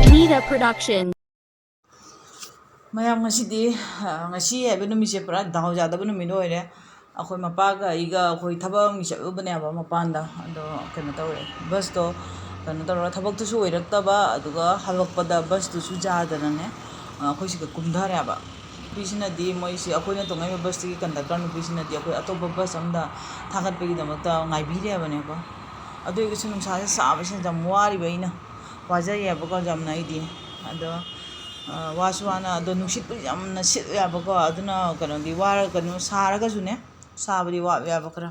Nita Production. mayam ngasi haiba numise pura daw jadaba numit oire akhoi mapaga aiga akhoi thabak mi chabubane aba mapanda ado kena tawre bus to kena tawra thabak tu su oiraktaba aduga halakpada bus tu su jadanane akhoi siga kumdhare aba bisina di moi si akhoi na tongai bus ti conductor nu bisina di akhoi atoba bus amda thagat pegi damakta ngai bire abane ko ado iga sunum sa sa ba sin jam wari baina waja ya ba ko jam nai di ado वासुवाना अदो नुसित यामना seat याबको अदुना कनो दि वार कनो सारगा जुने साबदि वा याब खरा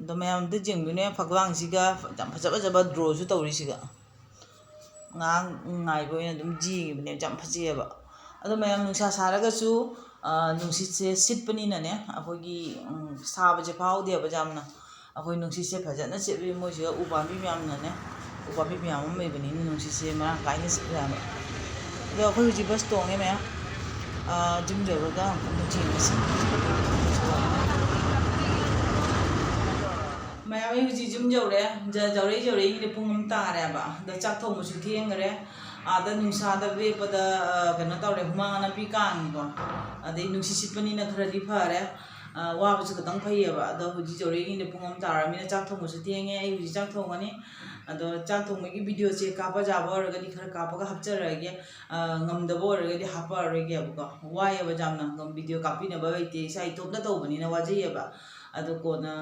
अदो मयाम दि जेंगुने फगवांग सिगा जम फजबा जबा draw जु तौरि सिगा ngai boina dum ji bne jam phajeba ado mayam nusa saraga su nusit se sit pani na ne akogi saba je phau de ba jamna akoi nusit se phajana se bi mo je ubami myam na ne ubami myam mai bani nusit se ma kai ne se ya ado akoi ji bus to nge maya jum jaga ji bus maya mai ji jum jawre jawre ni pungam ta re ba da chak thong mu su thieng re ada nusa da be pada kana tawre humang na pi kang ko ade nusi sipani na khara di phare wa ba chu kadang phai ba da hu ji jawre ni pungam ta ra mi na chak thong mu su thieng ai hu ji chak thong ani ado chak thong gi video che ka pa ja ba ra ga di khara ka pa ga hapcha ra ge ngam da bo ra ga di hapa ra ge ba ko wa ya ba jam na ngam video ka pi na ba te sai top na to bani na wa je ba ado ko na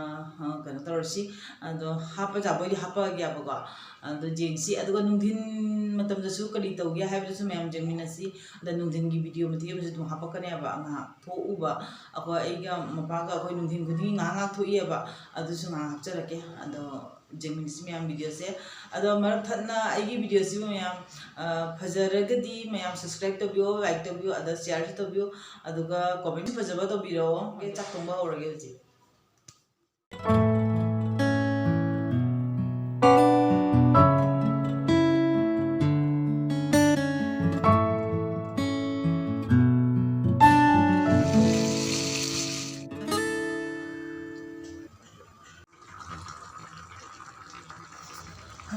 kana tarsi ado hapa ja bo di hapa ge ba ko ado jengsi ado nungthin matam da su kali to ge ha ba su mem jengmina si da nungthin gi video mati ba su hapa ka ne ba nga tho u ba ako ai ga mapa ga ko nungthin gudi nga nga tho ye ba ado su nga hapcha ra ke ado jengmin si mem video se ado mar thana ai gi video si mem phajaraga di mem subscribe to bio like to bio ado share to bio ado ga comment phajaba to biro ge chak thong ba ora ge ji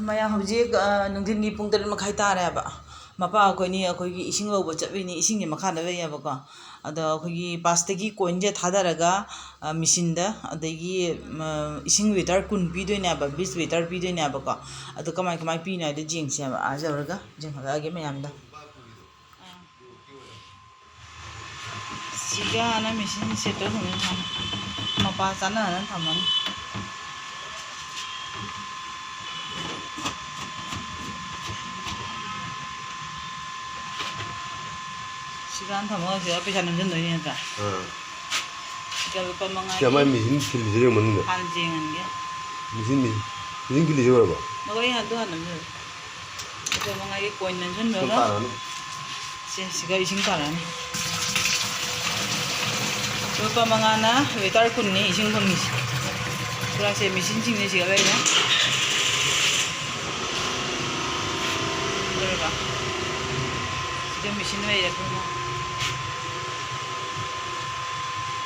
maya hojik nungthin gi pung 3 makhai tare ba mapa akoi ni akoi gi ising lo ba chabi ni ising ni makha na be ya ba ko ada akoi gi pasta gi coin je thadaraga machine da adagi ising liter kun pi doina ba 20 liter pi doina ba ko ado kamai pi na de jing se ba a jawraga jing ha ge mayam da siga na machine set to hunu tham mapa chana na thaman 시간 더 먹어서 앞에 자는 전 너희 했다. 그러니까 mga siapa misin kilisi mana? 한징한 게. misin kilisi berapa? 너희 한도 하는 거. 그 mga 이 코인은 전 너가. 시가 이신 가라니. 그러니까 mga na wetar kunni isin kunni. 그래서 미신 징네 시가 왜냐? 그러니까. 지금 미신 왜 이래 그러나.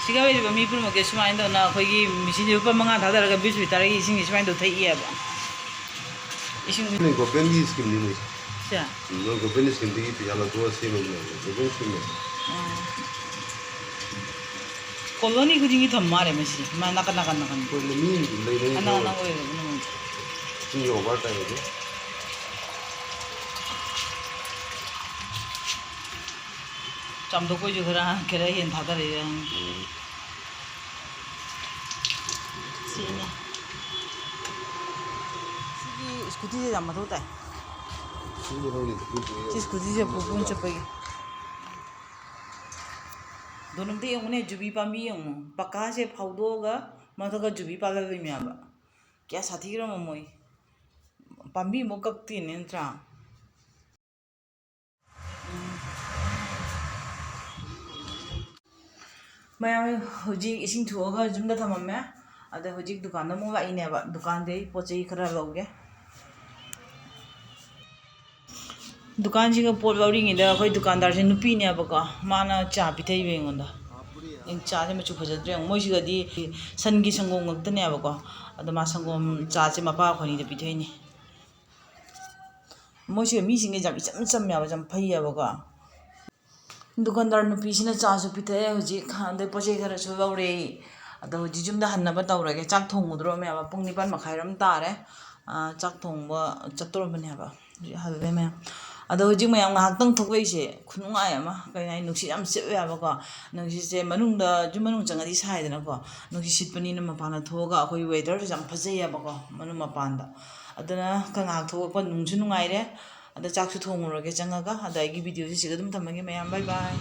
siga we ba mi pur mo ke sumain do na khoi gi machine ju pa manga thadar ga 20 litar gi ising sumain do thai ya ba ising ni gopen gi skim ni ni cha no gopen skim di pi ala to se mo gopen skim koloni gu jingi tham mare masi ma na kan ko ni lai ana na we no ni yo ba ta ni cham do ko ju khara kera hen thadar ya sini sigi scooty je jam to tai scooty je pupun chapagi donum de yong ne jubi pambi yong paka se phaudo ga mathaga jubi pala bi mya ba kya sathi ro moi pambi mo kakti ne tra mayam hojik ising thuaga jumda thamamme ada hojik dukan da mo la ine ba dukan de pochei khara loge dukan ji ga pot lawri ngi da khoi dukandar je nupi ne ba ka mana cha pi thai be ngonda ꯆꯥꯁꯦ ꯃꯆꯨ ꯐꯖꯗ꯭ꯔꯦ ꯃꯣꯏꯁꯤꯒꯗꯤ ꯁꯟꯒꯤ ꯁꯪꯒꯣꯝ ꯉꯛꯇꯅꯦꯕꯀꯣ ꯑꯗꯣ ꯃꯥ ꯁꯪꯒꯣꯝ ꯆꯥꯁꯦ ꯃꯄꯥ ꯑꯩꯈꯣꯏꯅꯤꯗ ꯄꯤꯊꯣꯛꯏꯅꯦ ꯃꯣꯏꯁꯤꯒ ꯃꯤꯁꯤꯡꯒ ꯌꯥꯝ ꯏꯆꯝ ꯆꯝꯃꯦꯕ ꯌꯥꯝ ꯐꯩꯌꯦꯕꯀꯣ ꯗꯨꯀꯥꯟꯗꯥꯔ ꯅꯨꯄꯤꯁꯤꯅ ꯆꯥꯁꯨ ꯄꯤꯊꯛꯑꯦ ꯍꯧꯖꯤꯛ ꯑꯗꯩ ꯄꯣꯠ ꯆꯩ ꯈꯔꯁꯨ ꯂꯧꯔꯦ ꯑꯗꯣ ꯍꯧꯖꯤꯛ ꯌꯨꯝꯗ ꯍꯟꯅꯕ ꯇꯧꯔꯒꯦ ꯆꯥꯛ ꯊꯣꯡꯉꯨꯗ꯭ꯔꯣꯃꯦꯕ ꯄꯨꯡ 9:30 ꯇꯥꯔꯦ ꯆꯥꯛ ꯊꯣꯡꯕ ꯆꯠꯇꯣꯔꯕꯅꯦꯕ ꯍꯧꯖꯤꯛ ꯍꯜꯂꯦ ꯃꯌꯥꯝ ꯑꯗꯣ ꯍꯧꯖꯤꯛ ꯃꯌꯥꯝ ꯉꯥꯏꯍꯥꯛꯇꯪ ꯊꯣꯛꯂꯛꯏꯁꯦ ꯈꯨꯅꯨꯡꯉꯥꯏ ꯑꯃ ꯀꯩꯅꯣ ꯍꯥꯏ ꯅꯨꯡꯁꯤꯠ ꯌꯥꯝ ꯁꯤꯠꯂꯦꯕꯀꯣ ꯅꯨꯡꯁꯤꯠꯁꯦ ꯃꯅꯨꯡꯗ ꯌꯨꯝ ꯃꯅꯨꯡ ꯆꯪꯉꯗꯤ ꯁꯥꯏꯗꯅꯀꯣ ꯅꯨꯡꯁꯤꯠ ꯁꯤꯠꯄꯅꯤꯅ ꯃꯄꯥꯟꯗ ꯊꯣꯛꯑꯒ ꯑꯩꯈꯣꯏ ꯋꯦꯗꯔꯁꯨ ꯌꯥꯝ ꯐꯖꯩꯌꯦꯕꯀꯣ ꯃꯅꯨꯡ ꯃꯄꯥꯟꯗ ꯑꯗꯨꯅ ꯉꯥꯏꯍꯥꯛ ꯊꯣꯛꯂꯛꯄ ꯅꯨꯡꯁꯨ ꯅꯨꯡꯉꯥꯏꯔꯦ ꯑꯗ ꯆꯥꯛꯁꯨ ꯊꯣꯡꯉꯨꯔꯒꯦ ꯆꯪꯉꯒ ꯑꯗ ꯑꯩꯒꯤ ꯚꯤꯗꯤꯑꯣꯁꯦ ꯁꯤꯒ ꯑꯗꯨꯝ ꯊꯝꯃꯒꯦ ꯃꯌꯥꯝ ꯕꯥꯏ ꯕꯥꯏ